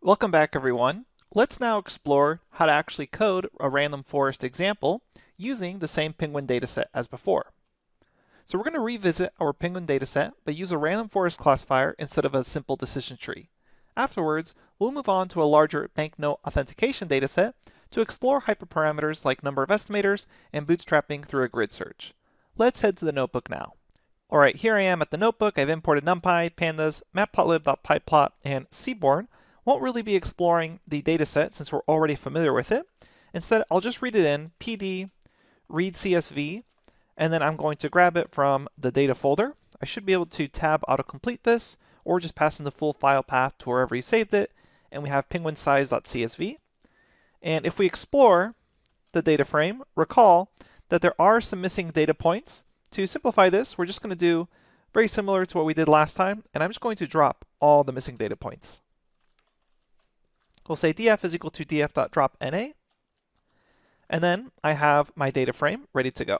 Welcome back, everyone. Let's now explore how to actually code a random forest example using the same penguin dataset as before. So we're going to revisit our penguin dataset, but use a random forest classifier instead of a simple decision tree. Afterwards, we'll move on to a larger banknote authentication dataset to explore hyperparameters like number of estimators and bootstrapping through a grid search. Let's head to the notebook now. Alright, here I am at the notebook. I've imported NumPy, Pandas, Matplotlib.pyplot, and Seaborn. Won't really be exploring the dataset since we're already familiar with it. Instead, I'll just read it in pd read CSV, and then I'm going to grab it from the data folder. I should be able to tab autocomplete this, or just pass in the full file path to wherever you saved it, and we have penguinsize.csv. And if we explore the data frame, recall that there are some missing data points. To simplify this, we're just going to do very similar to what we did last time, and I'm just going to drop all the missing data points. We'll say df is equal to df.drop_na, and then I have my data frame ready to go.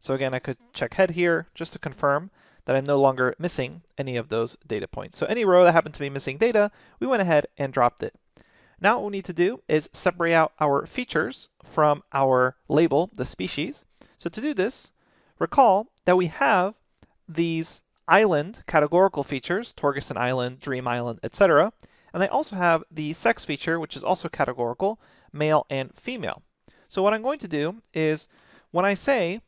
So again, I could check head here just to confirm that I'm no longer missing any of those data points. So any row that happened to be missing data, we went ahead and dropped it. Now what we need to do is separate out our features from our label, the species. So to do this, recall that we have these island categorical features, Torgerson Island, Dream Island, etc. And they also have the sex feature, which is also categorical, male and female. So what I'm going to do is when I say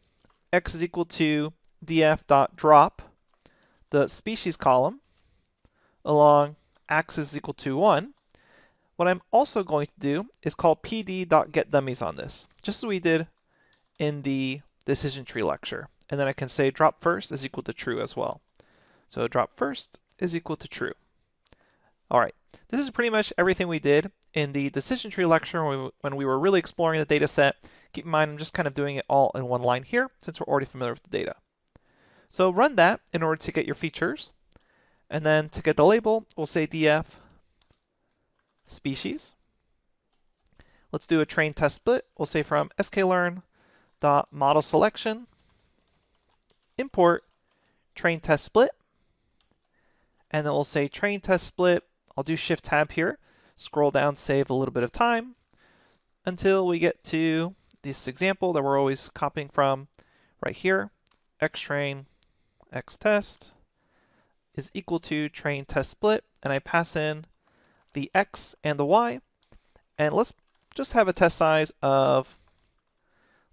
x is equal to df.drop the species column along axis is equal to 1, what I'm also going to do is call pd.getDummies on this, just as we did in the decision tree lecture. And then I can say drop first is equal to true as well. So drop first is equal to true. All right, this is pretty much everything we did in the decision tree lecture when we were really exploring the data set. Keep in mind, I'm just kind of doing it all in one line here since we're already familiar with the data. So run that in order to get your features. And then to get the label, we'll say df species. Let's do a train test split. We'll say from sklearn.modelSelection import train test split. And then we'll say train test split. I'll do shift tab here, scroll down, save a little bit of time until we get to this example that we're always copying from right here. Xtrain xtest is equal to train test split, and I pass in the x and the y, and let's just have a test size of,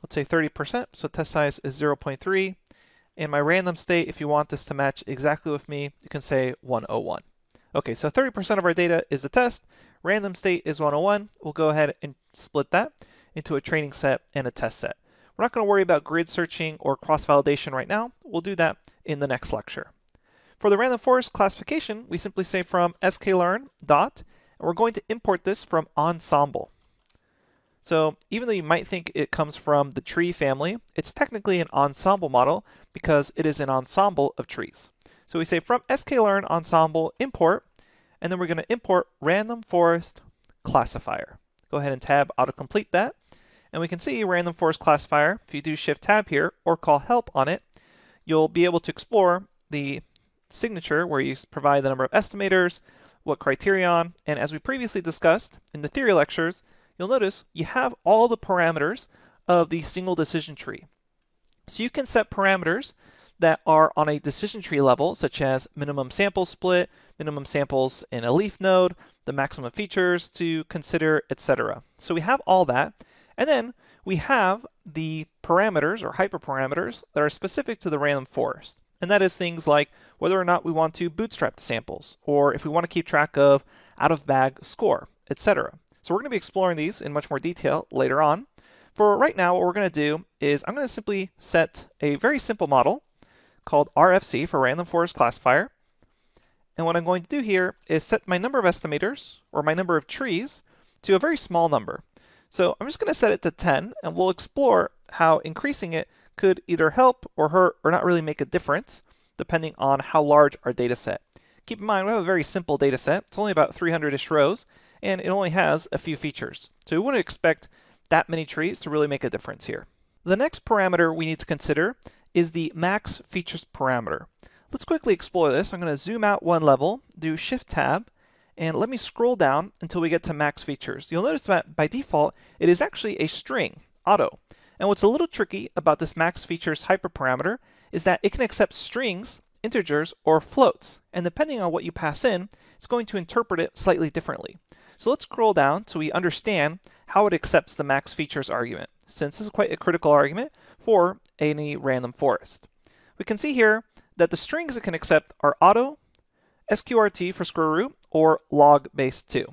let's say 30%, so test size is 0.3. In my random state, if you want this to match exactly with me, you can say 101. Okay, so 30% of our data is the test. Random state is 101. We'll go ahead and split that into a training set and a test set. We're not going to worry about grid searching or cross-validation right now. We'll do that in the next lecture. For the random forest classification, we simply say from sklearn dot, and we're going to import this from ensemble. So even though you might think it comes from the tree family, it's technically an ensemble model because it is an ensemble of trees. So we say from sklearn ensemble import, and then we're going to import random forest classifier. Go ahead and tab autocomplete that, and we can see random forest classifier. If you do shift tab here or call help on it, you'll be able to explore the signature where you provide the number of estimators, what criterion, and as we previously discussed in the theory lectures, you'll notice you have all the parameters of the single decision tree. So you can set parameters that are on a decision tree level, such as minimum sample split, minimum samples in a leaf node, the maximum features to consider, etc. So we have all that, and then we have the parameters or hyperparameters that are specific to the random forest. And that is things like whether or not we want to bootstrap the samples, or if we want to keep track of out-of-bag score, etc. So we're going to be exploring these in much more detail later on. For right now, what we're going to do is I'm going to simply set a very simple model called RFC for random forest classifier. And what I'm going to do here is set my number of estimators, or my number of trees, to a very small number. So I'm just going to set it to 10, and we'll explore how increasing it could either help or hurt or not really make a difference, depending on how large our data set. Keep in mind, we have a very simple data set. It's only about 300-ish rows, and it only has a few features. So we wouldn't expect that many trees to really make a difference here. The next parameter we need to consider is the max features parameter. Let's quickly explore this. I'm going to zoom out one level, do shift tab, And let me scroll down until we get to max features. You'll notice that by default, it is actually a string, auto. And what's a little tricky about this max features hyperparameter is that it can accept strings, integers, or floats. And depending on what you pass in, it's going to interpret it slightly differently. So let's scroll down so we understand how it accepts the max features argument, since this is quite a critical argument for any random forest. We can see here that the strings it can accept are auto, sqrt for square root, or log base 2.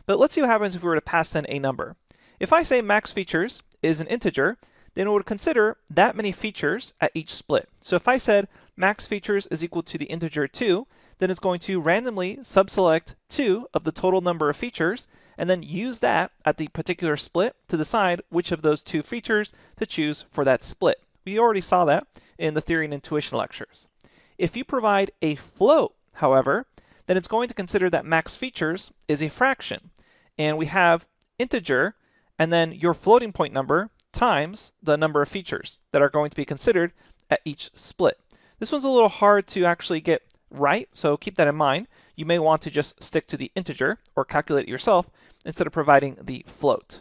But let's see what happens if we were to pass in a number. If I say max features is an integer, then it would consider that many features at each split. So if I said max features is equal to the integer 2, then it's going to randomly subselect 2 of the total number of features, and then use that at the particular split to decide which of those 2 features to choose for that split. We already saw that in the theory and intuition lectures. If you provide a float, however, then it's going to consider that max features is a fraction. And we have integer, and then your floating point number times the number of features that are going to be considered at each split. This one's a little hard to actually get right, so keep that in mind. You may want to just stick to the integer or calculate it yourself instead of providing the float.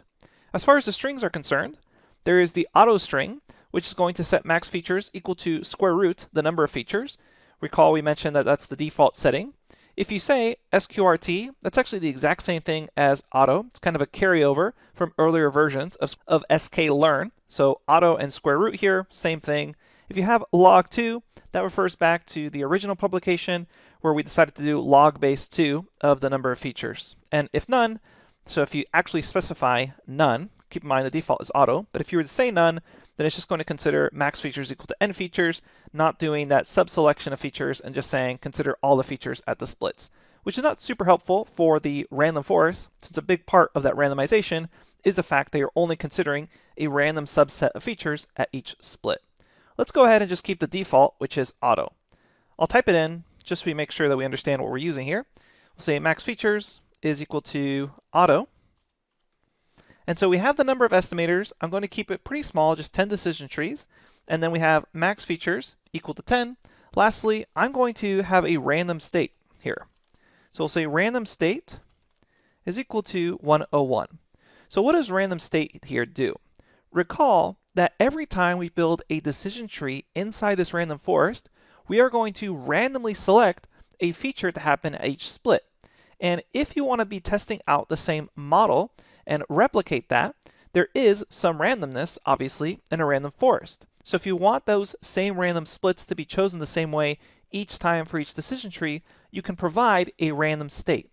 As far as the strings are concerned, there is the auto string, which is going to set max features equal to square root the number of features. Recall we mentioned that that's the default setting. If you say sqrt, that's actually the exact same thing as auto. It's kind of a carryover from earlier versions of scikit-learn. So auto and square root here, same thing. If you have log2, that refers back to the original publication where we decided to do log base 2 of the number of features. And if none, so if you actually specify none, keep in mind the default is auto, but if you were to say none, then it's just going to consider max features equal to n features, not doing that subselection of features and just saying consider all the features at the splits, which is not super helpful for the random forest, since a big part of that randomization is the fact that you're only considering a random subset of features at each split. Let's go ahead and just keep the default, which is auto. I'll type it in just so we make sure that we understand what we're using here. We'll say max features is equal to auto. And so we have the number of estimators. I'm going to keep it pretty small, just 10 decision trees. And then we have max features equal to 10. Lastly, I'm going to have a random state here. So we'll say random state is equal to 101. So what does random state here do? Recall that every time we build a decision tree inside this random forest, we are going to randomly select a feature to happen at each split. And if you want to be testing out the same model and replicate that, there is some randomness, obviously, in a random forest. So if you want those same random splits to be chosen the same way each time for each decision tree, you can provide a random state.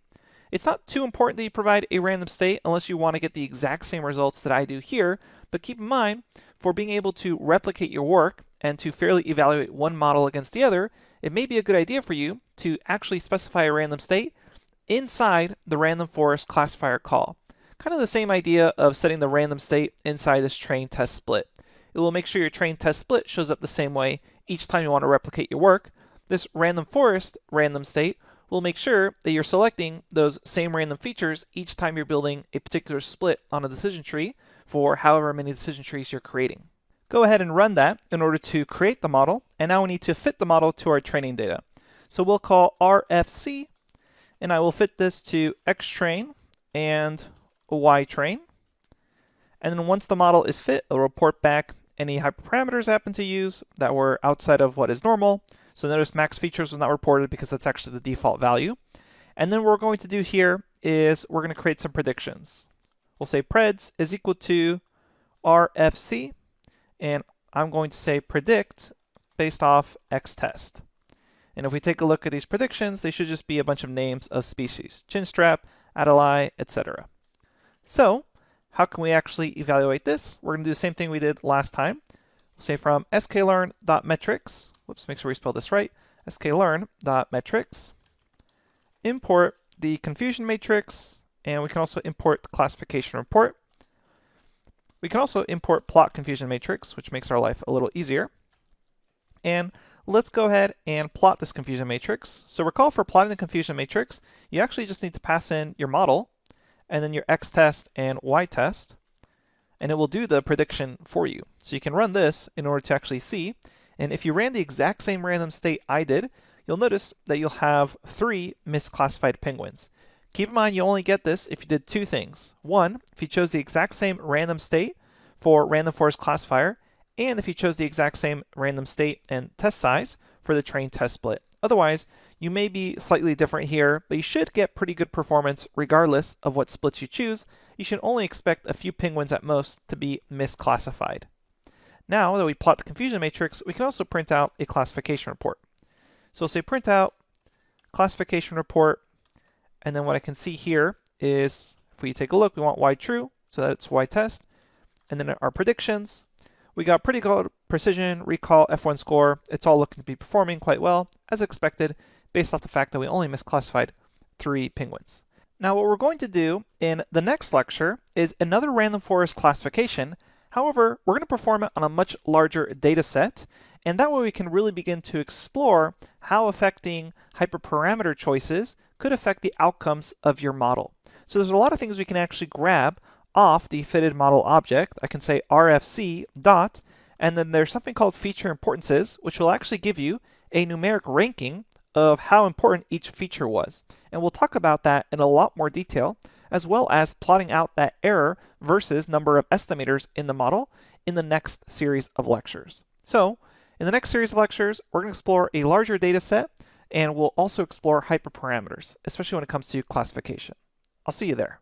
It's not too important that you provide a random state unless you want to get the exact same results that I do here, but keep in mind, for being able to replicate your work and to fairly evaluate one model against the other, it may be a good idea for you to actually specify a random state inside the random forest classifier call. Kind of the same idea of setting the random state inside this train test split. It will make sure your train test split shows up the same way each time you want to replicate your work. This random forest random state will make sure that you're selecting those same random features each time you're building a particular split on a decision tree for however many decision trees you're creating. Go ahead and run that in order to create the model, and now we need to fit the model to our training data. So we'll call RFC, and I will fit this to xtrain and ytrain. And then once the model is fit, it'll report back any hyperparameters I happen to use that were outside of what is normal. So notice max features was not reported because that's actually the default value. And then what we're going to do here is we're going to create some predictions. We'll say preds is equal to RFC, and I'm going to say predict based off xtest. And if we take a look at these predictions, they should just be a bunch of names of species, chinstrap, adelie, etc. So how can we actually evaluate this? We're going to do the same thing we did last time. We'll say from sklearn.metrics, whoops, make sure we spell this right, sklearn.metrics, import the confusion matrix, and we can also import the classification report. We can also import plot confusion matrix, which makes our life a little easier. And let's go ahead and plot this confusion matrix. So recall, for plotting the confusion matrix, you actually just need to pass in your model, and then your x-test and y-test, and it will do the prediction for you. So you can run this in order to actually see. And if you ran the exact same random state I did, you'll notice that you'll have 3 misclassified penguins. Keep in mind you only get this if you did two things. One, if you chose the exact same random state for random forest classifier, and if you chose the exact same random state and test size for the train test split. Otherwise, you may be slightly different here, but you should get pretty good performance regardless of what splits you choose. You should only expect a few penguins at most to be misclassified. Now that we plot the confusion matrix, we can also print out a classification report. So we'll say print out classification report, and then what I can see here is, if we take a look, we want y true, so that it's y test, and then our predictions. We got pretty good precision, recall, F1 score. It's all looking to be performing quite well, as expected, based off the fact that we only misclassified 3 penguins. Now what we're going to do in the next lecture is another random forest classification. However, we're going to perform it on a much larger data set, and that way we can really begin to explore how affecting hyperparameter choices could affect the outcomes of your model. So there's a lot of things we can actually grab off the fitted model object. I can say RFC dot, and then there's something called feature importances, which will actually give you a numeric ranking of how important each feature was. And we'll talk about that in a lot more detail, as well as plotting out that error versus number of estimators in the model in the next series of lectures. So in the next series of lectures, we're going to explore a larger data set, and we'll also explore hyperparameters, especially when it comes to classification. I'll see you there.